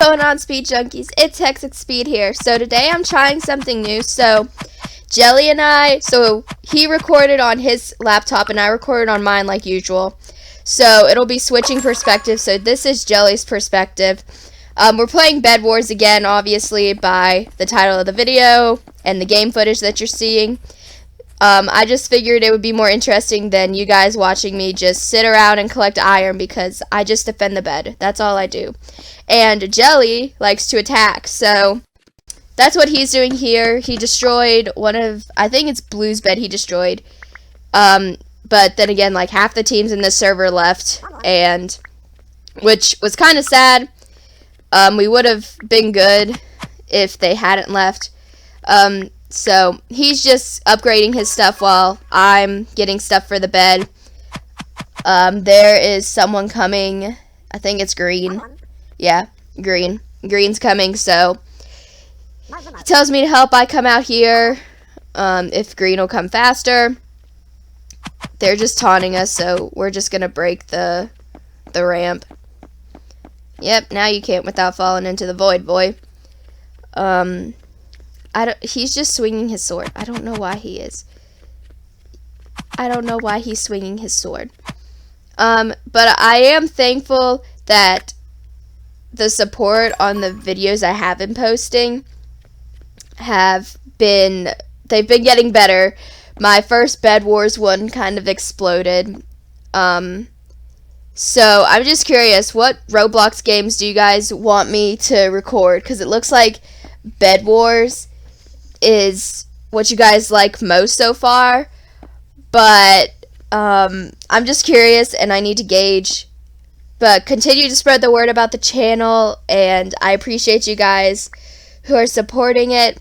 Going on, Speed Junkies? It's Hexx Speed here. So today I'm trying something new. So Jelly and I, so he recorded on his laptop and I recorded on mine like usual. So it'll be switching perspectives. So this is Jelly's perspective. We're playing Bedwars again, obviously, by the title of the video and the game footage that you're seeing. I just figured it would be more interesting than you guys watching me just sit around and collect iron because I just defend the bed. That's all I do. And Jelly likes to attack, so that's what he's doing here. He destroyed one of, I think it's Blue's bed he destroyed. But then again, like half the teams in this server left, and which was kind of sad. We would have been good if they hadn't left. So he's just upgrading his stuff while I'm getting stuff for the bed. There is someone coming. I think it's Green. Yeah, Green. Green's coming, so he tells me to help. I come out here. If Green will come faster. They're just taunting us, so we're just gonna break the ramp. Yep, now you can't without falling into the void, boy. He's just swinging his sword. I don't know why he is. I don't know why he's swinging his sword. But I am thankful that the support on the videos I have been posting they've been getting better. My first Bed Wars one kind of exploded. So I'm just curious, what Roblox games do you guys want me to record? Because it looks like Bed Wars is what you guys like most so far, but I'm just curious and I need to gauge. But continue to spread the word about the channel, and I appreciate you guys who are supporting it.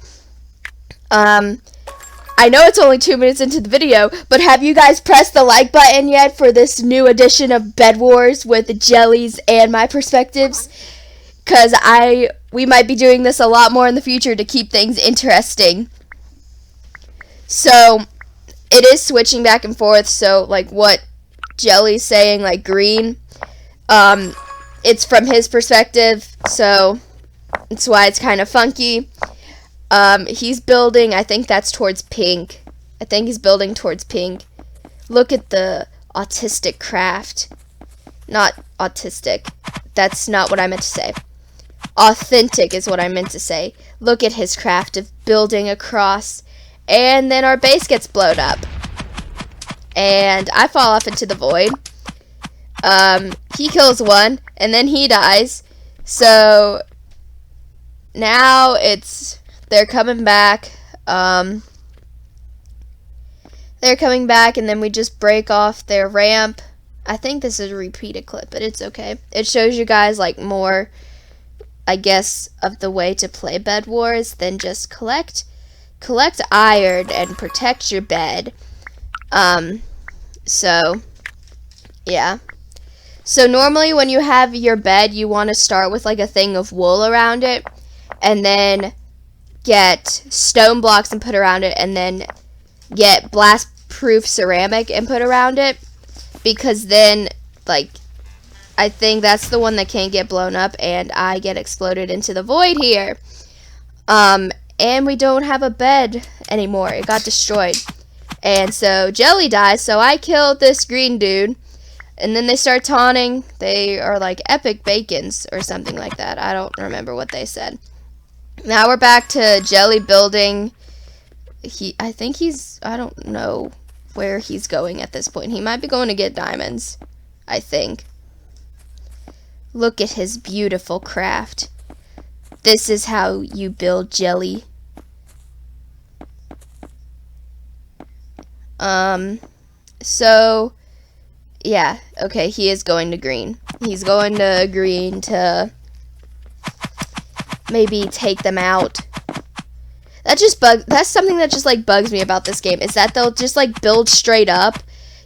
I know it's only 2 minutes into the video, but have you guys pressed the like button yet for this new edition of Bed Wars with Jellies and my perspectives? Because we might be doing this a lot more in the future to keep things interesting. So it is switching back and forth. So like what Jelly's saying, like Green, it's from his perspective, so that's why it's kind of funky. He's building, I think that's towards pink. I think he's building towards pink. Look at the autistic craft. Not autistic. That's not what I meant to say. Authentic is what I meant to say. Look at his craft of building across, and then our base gets blown up. And I fall off into the void. He kills one, and then he dies. So now they're coming back. They're coming back, and then we just break off their ramp. I think this is a repeated clip, but it's okay. It shows you guys like more, I guess, of the way to play Bed Wars than just collect iron and protect your bed. So yeah. So normally when you have your bed, you want to start with like a thing of wool around it, and then get stone blocks and put around it, and then get blast proof ceramic and put around it, because then like I think that's the one that can't get blown up, and I get exploded into the void here. And we don't have a bed anymore. It got destroyed. And so Jelly dies, so I killed this green dude. And then they start taunting. They are like epic bacons or something like that. I don't remember what they said. Now we're back to Jelly building. I think I don't know where he's going at this point. He might be going to get diamonds, I think. Look at his beautiful craft. This is how you build Jelly. So yeah, okay, he is going to green. He's going to green to maybe take them out. That's something that just like bugs me about this game, is that they'll just like build straight up,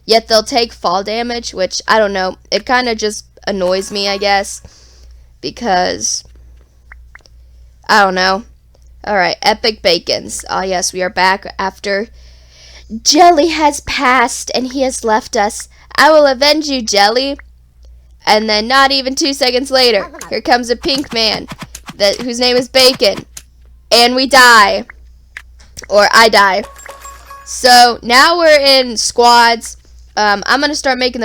yet they'll take fall damage, which I don't know. It kind of just annoys me, I guess, because I don't know. Alright, epic bacons. Ah, yes, we are back after Jelly has passed and he has left us. I will avenge you, Jelly. And then not even 2 seconds later, here comes a pink man. whose name is Bacon. And we die. Or I die. So now we're in squads. I'm going to start making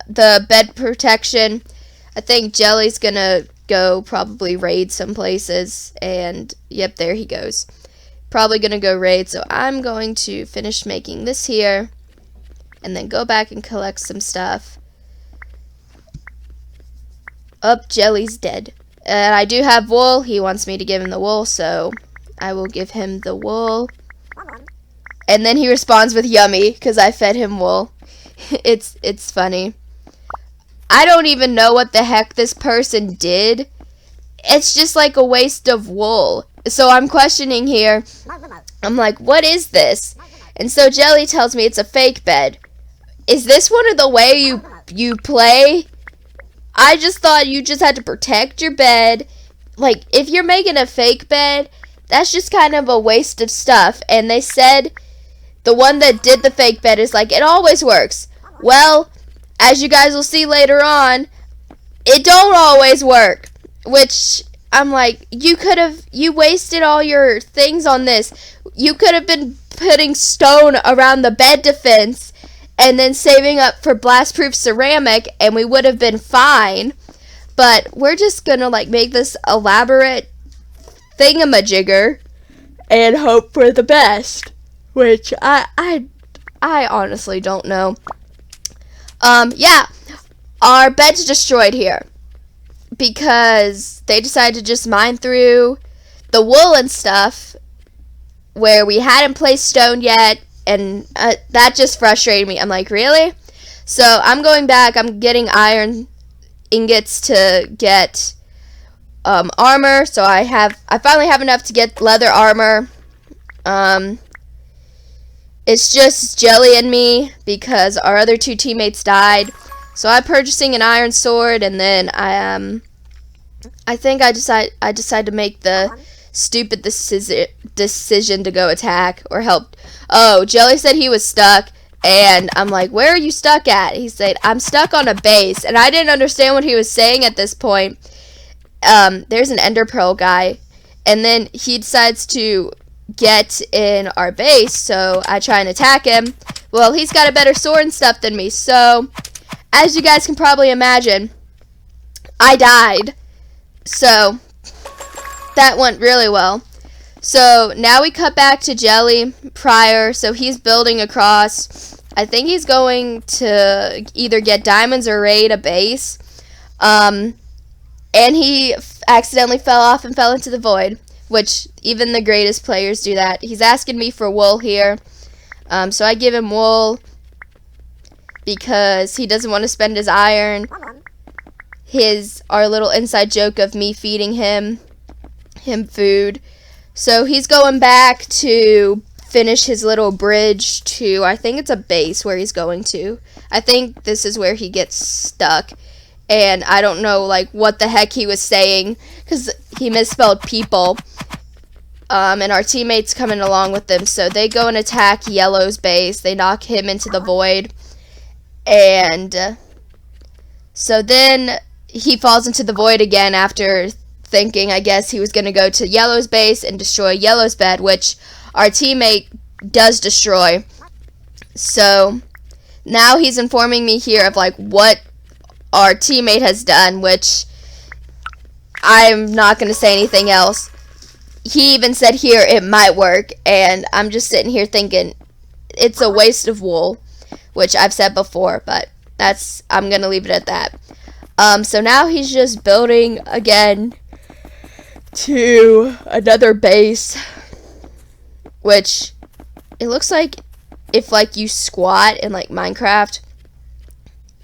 the bed protection. I think Jelly's going to go probably raid some places. And yep, there he goes. Probably going to go raid. So I'm going to finish making this here. And then go back and collect some stuff. Up, Jelly's dead. And I do have wool. He wants me to give him the wool, so I will give him the wool. And then he responds with yummy, because I fed him wool. It's funny. I don't even know what the heck this person did. It's just like a waste of wool. So I'm questioning here. I'm like, what is this? And so Jelly tells me it's a fake bed. Is this one of the way you play? I just thought you just had to protect your bed. Like, if you're making a fake bed, that's just kind of a waste of stuff. And they said the one that did the fake bed is like, it always works. Well, as you guys will see later on, it don't always work. Which, I'm like, you wasted all your things on this. You could have been putting stone around the bed defense and then saving up for blast-proof ceramic, and we would have been fine. But we're just gonna like make this elaborate thingamajigger and hope for the best, which I honestly don't know. Yeah, our bed's destroyed here because they decided to just mine through the wool and stuff where we hadn't placed stone yet. And that just frustrated me. I'm like, really? So I'm going back. I'm getting iron ingots to get armor. So I finally have enough to get leather armor. It's just Jelly and me because our other two teammates died. So I'm purchasing an iron sword, and then I think I decided to make the stupid decision to go attack or help. Oh, Jelly said he was stuck, and I'm like, where are you stuck at? He said, I'm stuck on a base, and I didn't understand what he was saying at this point. There's an ender pearl guy, and then he decides to get in our base, so I try and attack him. Well, he's got a better sword and stuff than me, so as you guys can probably imagine, I died. So that went really well. So now we cut back to Jelly prior. So he's building across. I think he's going to either get diamonds or raid a base. And he accidentally fell off and fell into the void, which even the greatest players do that. He's asking me for wool here. So I give him wool because he doesn't want to spend his iron. Our little inside joke of me feeding him food. So he's going back to finish his little bridge to, I think it's a base where he's going to. I think this is where he gets stuck. And I don't know like what the heck he was saying because he misspelled people. And our teammates coming along with them. So they go and attack Yellow's base. They knock him into the void. And so then he falls into the void again after thinking, I guess, he was going to go to Yellow's base and destroy Yellow's bed, which our teammate does destroy. So now he's informing me here of like what our teammate has done, which I'm not going to say anything else. He even said here it might work, and I'm just sitting here thinking it's a waste of wool, which I've said before, but I'm going to leave it at that. So now he's just building again to another base, which it looks like if like you squat in like Minecraft,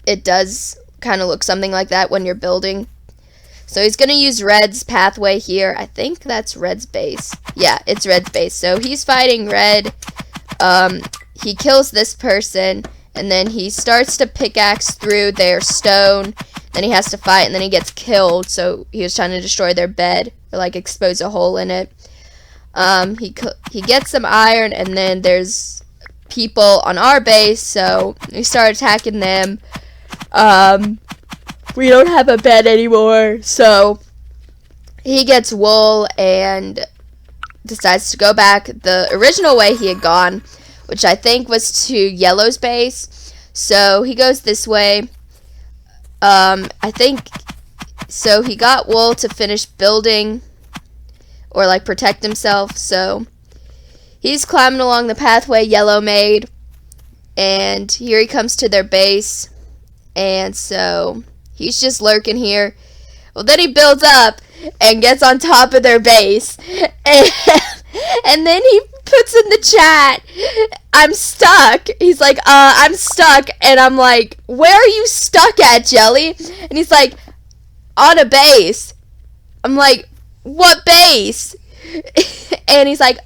it does kind of look something like that when you're building. So he's going to use Red's pathway here. I think that's Red's base. Yeah, it's Red's base. So he's fighting Red. He kills this person, and then he starts to pickaxe through their stone. Then he has to fight, and then he gets killed. So he was trying to destroy their bed, or like expose a hole in it. He gets some iron, and then there's people on our base, so we start attacking them. We don't have a bed anymore, so he gets wool and decides to go back the original way he had gone, which I think was to Yellow's base. So he goes this way. I think so. He got wool to finish building or like protect himself. So he's climbing along the pathway Yellow made, and here he comes to their base. And so he's just lurking here. Well, then he builds up and gets on top of their base, and then he puts in the chat, "I'm stuck." He's like, "I'm stuck," and I'm like, "Where are you stuck at, Jelly?" And he's like, "On a base." I'm like, "What base?" And he's like,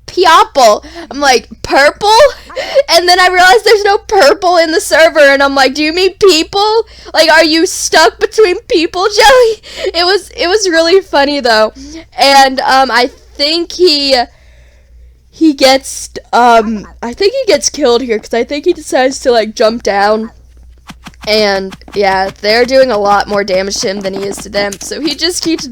"Purple." I'm like, "Purple?" And then I realized there's no purple in the server, and I'm like, "Do you mean people? Like, are you stuck between people, Jelly?" It was really funny though, and I think he gets killed here because I think he decides to like jump down. And yeah, they're doing a lot more damage to him than he is to them. So he just keeps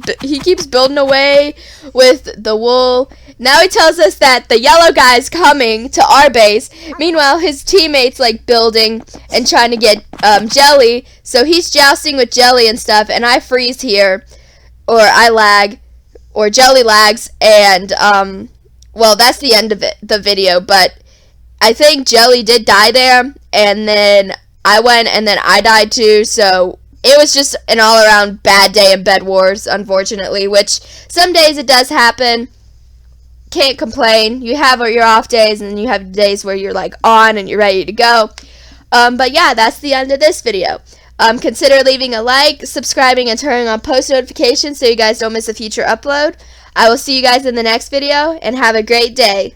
building away with the wool. Now he tells us that the yellow guy's coming to our base. Meanwhile, his teammates like building and trying to get Jelly. So he's jousting with Jelly and stuff, and I freeze here, or I lag, or Jelly lags, and well, that's the end of the video. But I think Jelly did die there, and then I went, and then I died too, so it was just an all-around bad day in Bed Wars, unfortunately, which some days it does happen. Can't complain. You have your off days, and you have days where you're, like, on and you're ready to go. But yeah, that's the end of this video. Consider leaving a like, subscribing, and turning on post notifications so you guys don't miss a future upload. I will see you guys in the next video, and have a great day.